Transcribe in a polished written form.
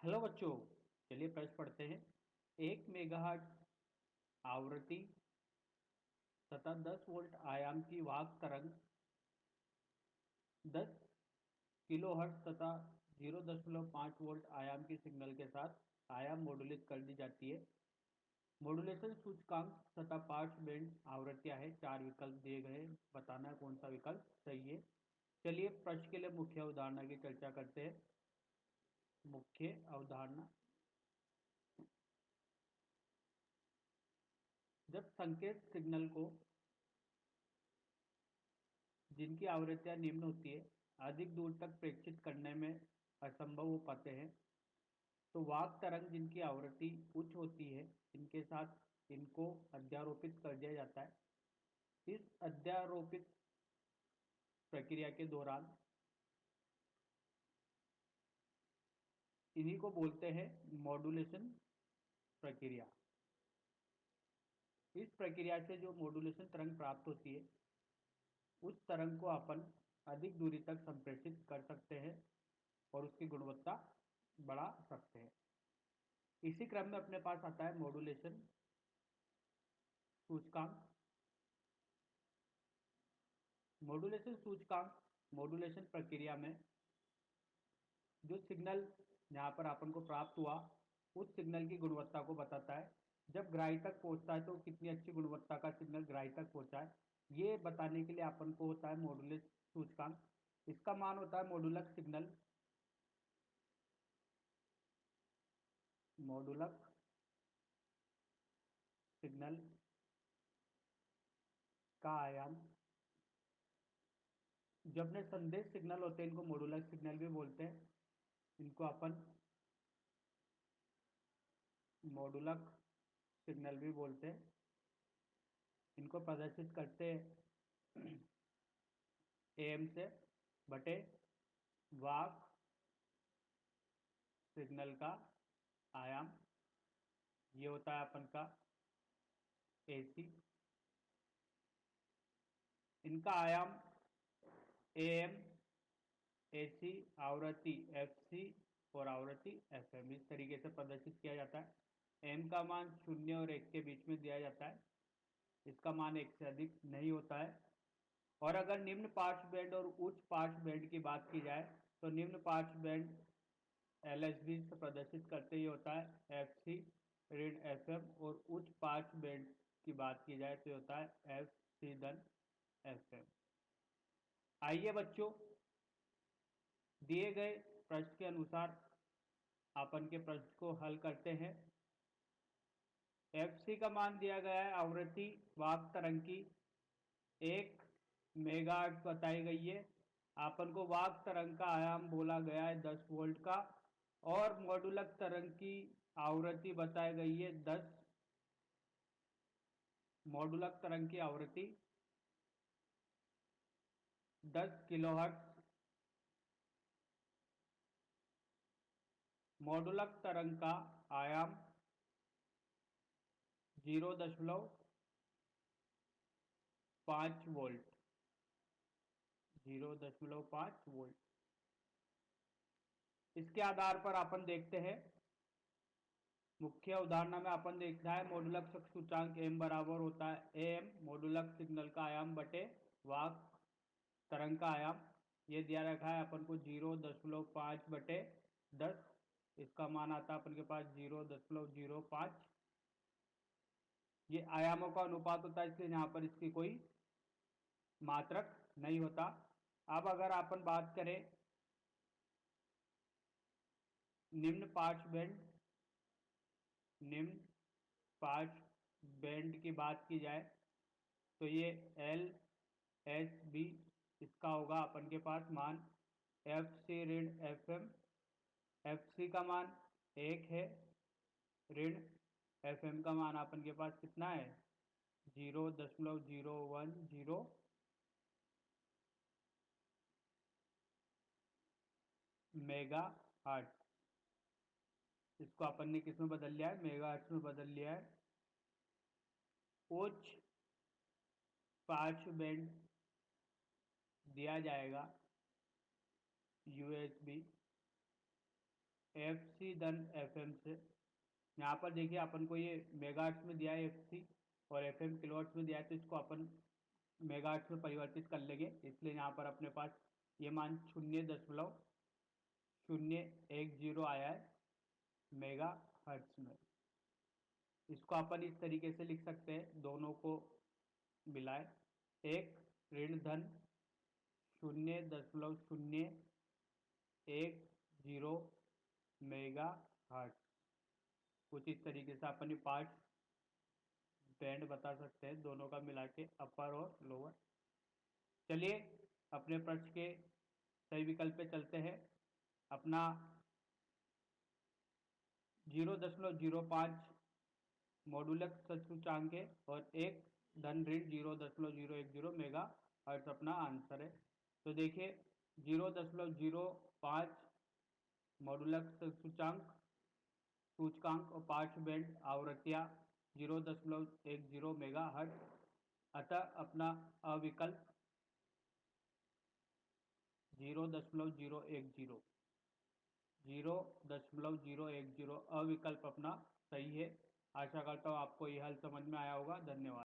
Hello बच्चों, चलिए प्रश्न पढ़ते हैं। 1 मेगाहर्ट्ज आवृत्ति तथा 10 वोल्ट आयाम की वाहक तरंग 10 किलोहर्ट्ज तथा 0.5 वोल्ट आयाम की सिग्नल के साथ आयाम मॉड्यूलित कर दी जाती है। मॉड्यूलेशन सूचकांक तथा पार्श्व बैंड आवृत्तियां हैं। 4 विकल्प दिए गए हैं, बताना है कौन सा विकल्प सही है। चलिए प्रश्न के लिए मुख्य अवधारणा की चर्चा करते हैं। मुख्य अवधारणा: जब संकेत सिग्नल को जिनकी आवृत्तियां निम्न होती है अधिक दूर तक प्रेषित करने में असंभव हो पाते हैं, तो वाक तरंग जिनकी आवृत्ति उच्च होती है इनके साथ इनको अध्यारोपित कर दिया जाता है। इस अध्यारोपित प्रक्रिया के दौरान इन्हीं को बोलते हैं मॉड्यूलेशन प्रक्रिया। इस प्रक्रिया से जो मॉड्यूलेशन तरंग प्राप्त होती है उस तरंग को अपन अधिक दूरी तक संप्रेषित कर सकते हैं और उसकी गुणवत्ता बढ़ा सकते हैं। इसी क्रम में अपने पास आता है मॉड्यूलेशन सूचकांक। मॉड्यूलेशन सूचकांक मॉड्यूलेशन प्रक्रिया में जो सिग्नल यहाँ पर अपन को प्राप्त हुआ उस सिग्नल की गुणवत्ता को बताता है। जब ग्राही तक पहुँचता है तो कितनी अच्छी गुणवत्ता का सिग्नल ग्राही तक पहुँचा है, ये बताने के लिए अपन को होता है मॉड्यूलेशन सूचकांक। इसका मान होता है मॉड्यूलक सिग्नल। मॉड्यूलक सिग्नल का आयाम। जो अपने संदेश सिग्नल होते हैं इनको मॉड्यूलक सिग्नल भी बोलते हैं। इनको अपन मॉड्यूलक सिग्नल भी बोलते हैं। इनको प्रदर्शित करते हैं एम से बटे वाक सिग्नल का आयाम। ये होता है अपन का एसी। इनका आयाम एम, एसी, आवृत्ति एफसी और आवृत्ति एफएम इस तरीके से प्रदर्शित किया जाता है। एम का मान 0 और 1 के बीच में दिया जाता है। इसका मान 1 से अधिक नहीं होता है। और अगर निम्न पार्श्व बैंड और उच्च पार्श्व बैंड की बात की जाए तो निम्न पार्श्व बैंड एलएसबी से प्रदर्शित करते ही होता है एफ सी ऋण एफ एम, और उच्च पार्श्व बैंड की बात की जाए तो होता है एफ सी धन एफ एम। आइए बच्चों, दिए गए प्रश्न के अनुसार अपन के प्रश्न को हल करते हैं। एफ सी का मान दिया गया है आवृत्ति वाक तरंग की 1 मेगाहर्ट्ज बताई गई है। आपन को वाक तरंग का आयाम बोला गया है 10 वोल्ट का, और मॉड्यूलक तरंग की आवृत्ति बताई गई है 10। मॉड्यूलक तरंग की आवृत्ति 10 किलोहर्ट्ज। मॉड्यूलक तरंग का आयाम 0.5 वोल्ट। 0.5 वोल्ट। इसके आधार पर अपन देखते हैं। मुख्य अवधारणा में अपन देखना है मॉड्यूलक सूचांक एम बराबर होता है एम मॉड्यूलक सिग्नल का आयाम बटे वाक तरंग का आयाम। ये दिया रखा है अपन को 0.5 बटे 10। इसका मान आता है अपन के पास 0.05। ये आयामों का अनुपात होता है, इसलिए यहाँ पर इसकी कोई मात्रक नहीं होता। अब अगर अपन बात करें निम्न पार्श्व बैंड, निम्न पार्श्व बैंड की बात की जाए तो ये एल एस बी, इसका होगा अपन के पास मान एफ सी ऋण एफ एम। एफ सी का मान 1 है, ऋण एफ एम का मान अपन के पास कितना है 0.010 मेगा हर्ट्ज। इसको अपन ने किस में बदल लिया है, मेगा हर्ट्ज में बदल लिया है। उच्च पार्श्व बैंड दिया जाएगा यूएसबी FC धन FM से। यहाँ पर देखिए अपन को ये मेगाहर्ट्ज में दिया है FC और FM किलोहर्ट्ज में दिया है, तो इसको अपन मेगाहर्ट्ज में परिवर्तित कर लेंगे। इसलिए यहाँ पर अपने पास ये मान 0.010 आया है मेगा हर्ट्ज में। इसको अपन इस तरीके से लिख सकते हैं, दोनों को मिलाए, एक ऋण धन 0.010 मेगा हर्ट्ज। कुछ इस तरीके से अपन ये पार्ट बैंड बता सकते हैं दोनों का मिला के, अपर और लोअर। चलिए अपने प्रश्न के सही विकल्प पे चलते हैं। अपना 0.05 मॉडुलस सूचकांक है और एक धन ऋण 0.010 मेगा हर्ट्ज अपना आंसर है। तो देखिए 0.05 मॉडुलस सूचकांक और पार्श्व बैंड आवृत्तियाँ 0.10 मेगा हर्ट्ज, अतः अपना अविकल्प 0.010 अविकल्प अपना सही है। आशा करता हूँ आपको यह हल समझ में आया होगा। धन्यवाद।